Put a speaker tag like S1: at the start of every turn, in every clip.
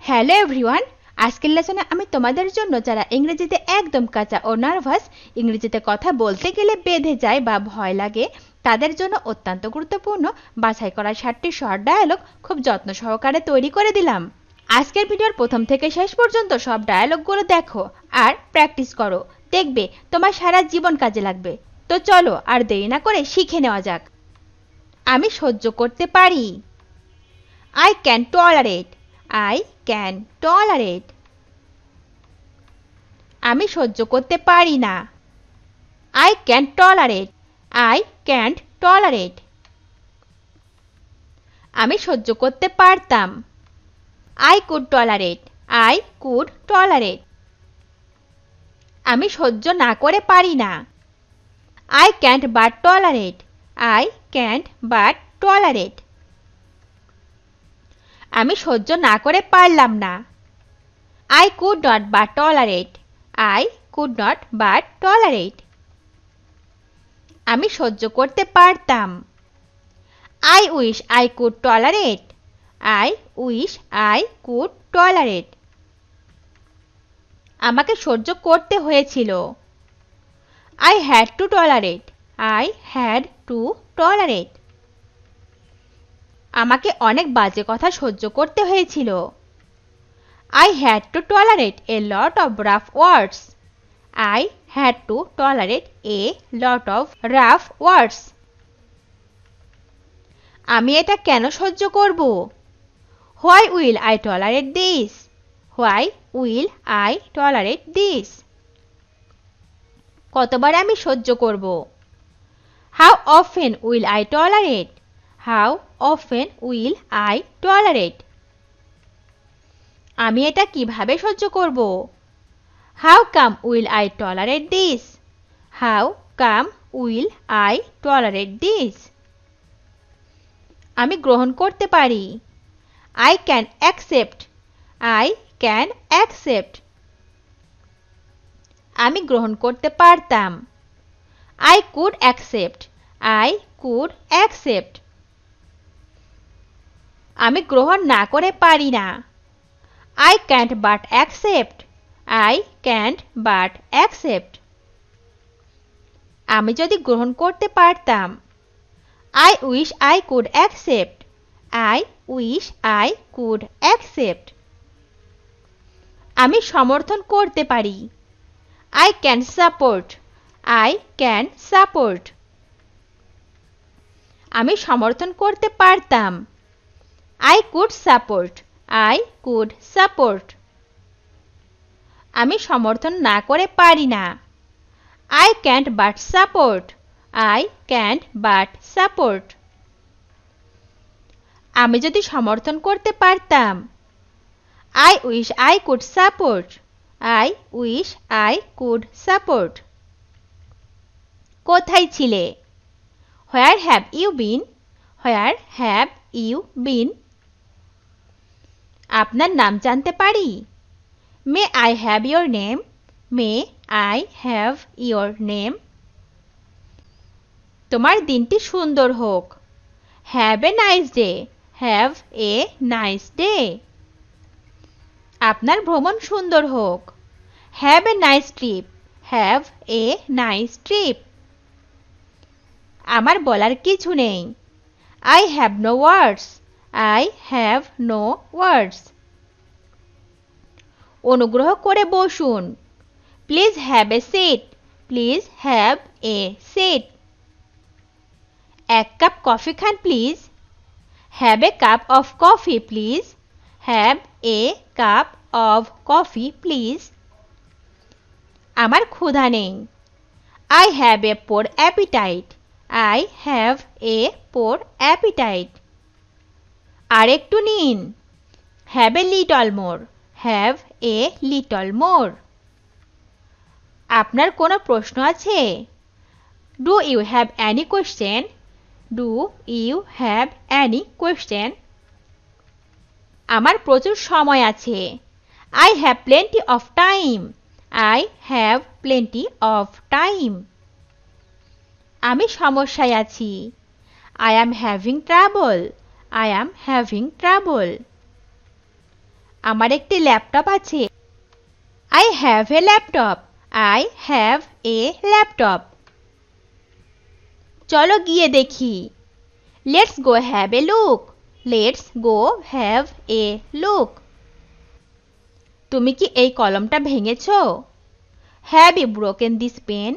S1: Hello everyone, আজকের লেসনে আমি তোমাদের জন্য যারা ইংরেজিতে একদম কাঁচা ও নার্ভাস, ইংরেজিতে কথা বলতে গেলে বেঁধে যায় বা ভয় লাগে, তাদের জন্য অত্যন্ত গুরুত্বপূর্ণ বাছাই করা 7টি শর্ট ডায়ালগ খুব যত্ন সহকারে তৈরি করে দিলাম। আজকের ভিডিওর প্রথম থেকে শেষ পর্যন্ত সব ডায়ালগগুলো দেখো আর প্র্যাকটিস করো, দেখবে তোমার সারা জীবন কাজে লাগবে। তো চলো আর দেরি না করে শিখে নেওয়া যাক। আমি সহ্য করতে পারি। I can tolerate. I can tolerate. আমি সহ্য করতে পারি না। I can't tolerate. I can't tolerate. আমি সহ্য করতে পারতাম। I could tolerate. I could tolerate. আমি সহ্য না করে পারি না। I can't but tolerate. I can't but tolerate. আমি সহ্য না করে পারলাম না। I could not but tolerate. I could not but tolerate. আমি সহ্য করতে পারতাম। I wish I could tolerate. I wish I could tolerate. আমাকে সহ্য করতে হয়েছিল। I had to tolerate. I had to tolerate. আমাকে অনেক বাজে কথা সহ্য করতে হয়েছিল। I had to tolerate a lot of rough words. I had to tolerate a lot of rough words. আমি এটা কেন সহ্য করব? Why will I tolerate this? Why will I tolerate this? কতবার আমি সহ্য করব? How often will I tolerate? How often will I tolerate? আমি এটা কিভাবে সহ্য করব? How come will I tolerate this? How come will I tolerate this? আমি গ্রহণ করতে পারি। I can accept. I can accept. আমি গ্রহণ করতে পারতাম। I could accept. I could accept. আমি গ্রহণ না করে পারি না। I can't but accept. I can't but accept. আমি যদি গ্রহণ করতে পারতাম। I wish I could accept. I wish I could accept. আমি সমর্থন করতে পারি। I can support. I can support. আমি সমর্থন করতে পারতাম। I could support. I could support. আমি সমর্থন না করে পারি না। I can't but support. I can't but support. আমি যদি সমর্থন করতে পারতাম। I wish I could support. I wish I could support. কোথায় ছিলে? Where have you been? Where have you been? আপনার নাম জানতে পারি? May I have your name? May I have your name? তোমার দিনটি সুন্দর হোক। Have a nice day. Have a nice day. আপনার ভ্রমণ সুন্দর হোক। Have a nice trip. Have a nice trip. আমার বলার কিছু নেই। I have no words. I have no words. অনুগ্রহ করে বসুন। Please have a seat. Please have a seat. এক cup coffee Khan please. Have a cup of coffee please. Have a cup of coffee please. আমার ক্ষুধা নেই। I have a poor appetite. I have a poor appetite. আর একটু নিন। Have a little more. Have a little more. আপনার কোনো প্রশ্ন আছে? Do you have any question? Do you have any question? আমার প্রচুর সময় আছে। I have plenty of time. I have plenty of time. আমি সমস্যায় আছি। I am having trouble. I am having trouble. আমার একটি ল্যাপটপ আছে। I have a laptop. I have a laptop. চলো গিয়ে দেখি। Let's go have a look. Let's go have a look. তুমি কি এই কলমটা ভেঙেছো? Have you broken this pen?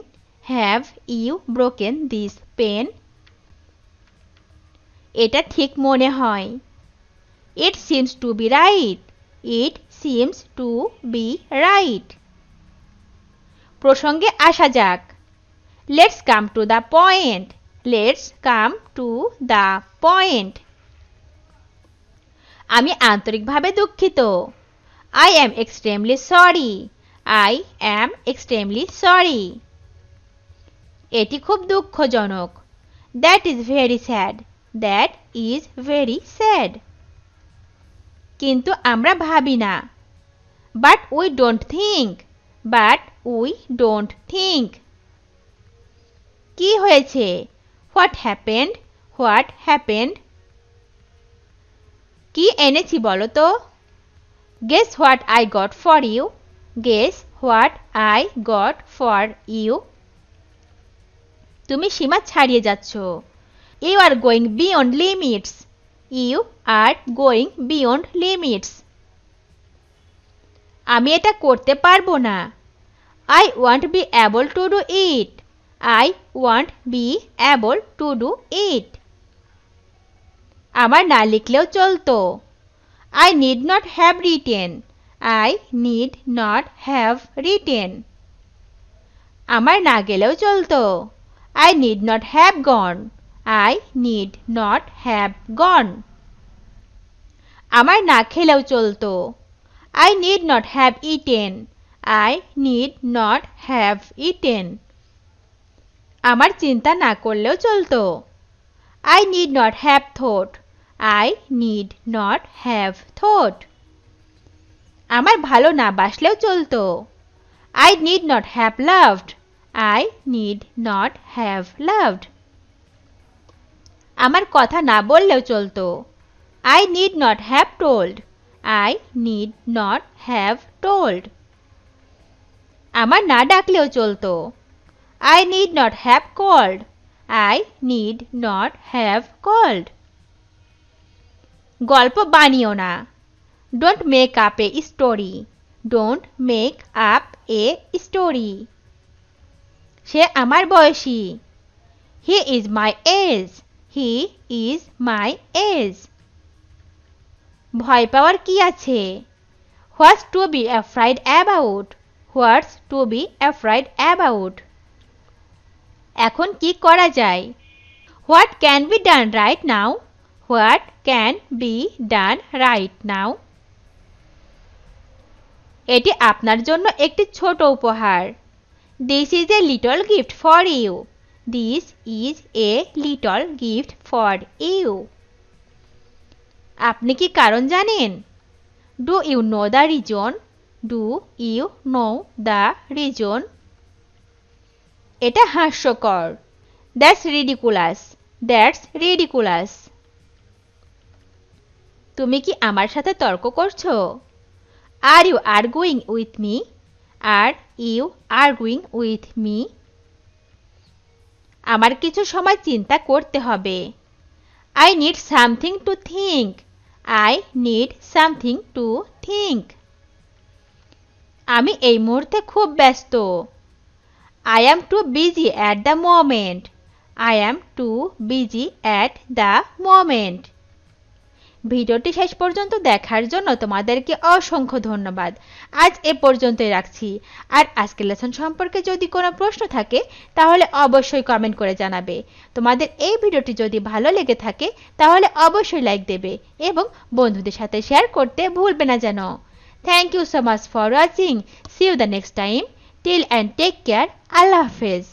S1: Have you broken this pen? এটা ঠিক মনে হয়। It seems to be right. It seems to be right. প্রসঙ্গে আসা যাক। Let's come to the point. Let's come to the point. আমি আন্তরিকভাবে দুঃখিত। I am extremely sorry. I am extremely sorry. এটি খুব দুঃখজনক। That is very sad. That is very sad. কিন্তু আমরা ভাবি না। But we don't think. But we don't think. কি হয়েছে? What happened? What happened? কি এনেছি বলো তো? Guess what I got for you? Guess what I got for you? তুমি সীমা ছাড়িয়ে যাচ্ছ। You are going beyond limits. You are going beyond limits. আমি এটা করতে পারবো না। I won't be able to do it. I won't be able to do it. আমার না লিখলেও চলতো। I need not have written. I need not have written. আমার না গেলেও চলতো। I need not have gone. I need not have gone. আমার না খেলেও চলতো। I need not have eaten. I need not have eaten. আমার চিন্তা না করলেও চলতো। I need not have thought. I need not have thought. আমার ভালো না বাসলেও চলতো। I need not have loved. I need not have loved. আমার কথা না বললেও চলতো। I need not have told. I need not have told. আমার না ডাকলেও চলতো। I need not have called. I need not have called. গল্প বানিও না। Don't make up a story. Don't make up a story. সে আমার বয়সী। He is my age. He is my age. ভয় পাওয়ার কি আছে? What's to be afraid about? What's to be afraid about? এখন কি করা যায়? What can be done right now? What can be done right now? এটি আপনার জন্য একটি ছোট উপহার। This is a little gift for you. This is a little gift for you. আপনি কি কারণ জানেন? Do you know the reason? Do you know the reason? এটা হাস্যকর। That's ridiculous. That's ridiculous. তুমি কি আমার সাথে তর্ক করছো? Are you arguing with me? Are you arguing with me? আমার কিছু সময় চিন্তা করতে হবে। I need something to think. I need something to think. আমি এই মুহূর্তে খুব ব্যস্ত। I am too busy at the moment. I am too busy at the moment. ভিডিওটি শেষ পর্যন্ত দেখার জন্য তোমাদেরকে অসংখ্য ধন্যবাদ। আজ এ পর্যন্তই রাখছি। আর আজকের লেসন সম্পর্কে যদি কোনো প্রশ্ন থাকে তাহলে অবশ্যই কমেন্ট করে জানাবে। তোমাদের এই ভিডিওটি যদি ভালো লেগে থাকে তাহলে অবশ্যই লাইক দেবে এবং বন্ধুদের সাথে শেয়ার করতে ভুলবে না যেন। Thank you so much for watching. See you the next time. Till and take care. আল্লাহ হাফেজ।